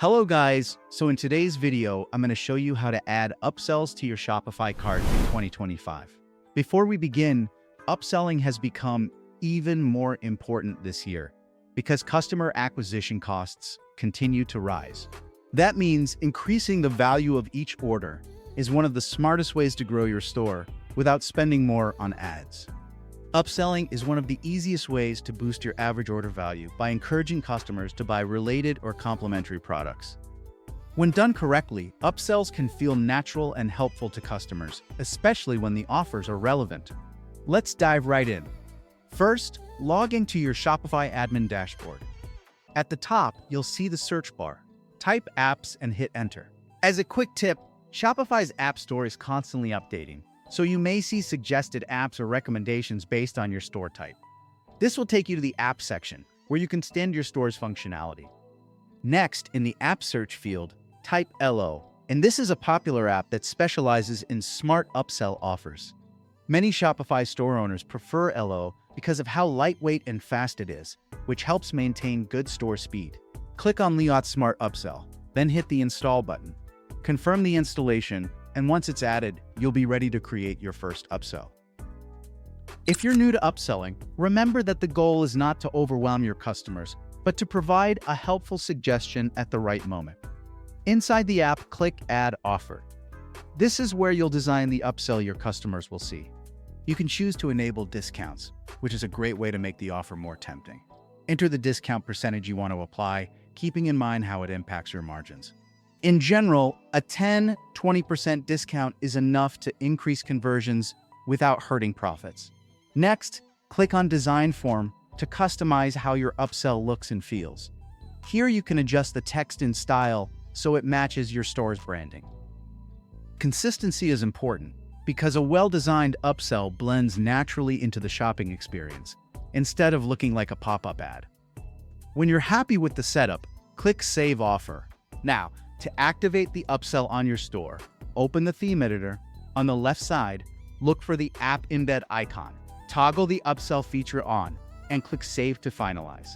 Hello guys, so in today's video, I'm going to show you how to add upsells to your Shopify cart in 2025. Before we begin, upselling has become even more important this year because customer acquisition costs continue to rise. That means increasing the value of each order is one of the smartest ways to grow your store without spending more on ads. Upselling is one of the easiest ways to boost your average order value by encouraging customers to buy related or complementary products. When done correctly, upsells can feel natural and helpful to customers, especially when the offers are relevant. Let's dive right in. First, log into your Shopify admin dashboard. At the top, you'll see the search bar. Type apps and hit enter. As a quick tip, Shopify's App Store is constantly updating, so you may see suggested apps or recommendations based on your store type. This will take you to the app section, where you can extend your store's functionality. Next, in the app search field, type LO, and this is a popular app that specializes in smart upsell offers. Many Shopify store owners prefer LO because of how lightweight and fast it is, which helps maintain good store speed. Click on LO's Smart Upsell, then hit the Install button. Confirm the installation, and once it's added, you'll be ready to create your first upsell. If you're new to upselling, remember that the goal is not to overwhelm your customers, but to provide a helpful suggestion at the right moment. Inside the app, click Add Offer. This is where you'll design the upsell your customers will see. You can choose to enable discounts, which is a great way to make the offer more tempting. Enter the discount percentage you want to apply, keeping in mind how it impacts your margins. In general, a 10–20% discount is enough to increase conversions without hurting profits. Next, click on Design Form to customize how your upsell looks and feels. Here you can adjust the text and style so it matches your store's branding. Consistency is important because a well-designed upsell blends naturally into the shopping experience instead of looking like a pop-up ad. When you're happy with the setup, click Save Offer. Now, to activate the upsell on your store, open the theme editor. On the left side, look for the app embed icon. Toggle the upsell feature on and click Save to finalize.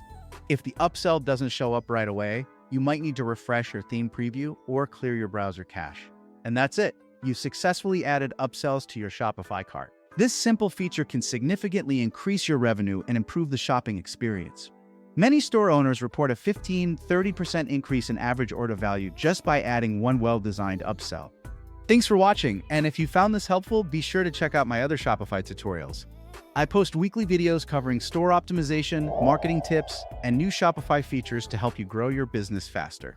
If the upsell doesn't show up right away, you might need to refresh your theme preview or clear your browser cache. And that's it. You've successfully added upsells to your Shopify cart. This simple feature can significantly increase your revenue and improve the shopping experience. Many store owners report a 15–30% increase in average order value just by adding one well-designed upsell. Thanks for watching, and if you found this helpful, be sure to check out my other Shopify tutorials. I post weekly videos covering store optimization, marketing tips, and new Shopify features to help you grow your business faster.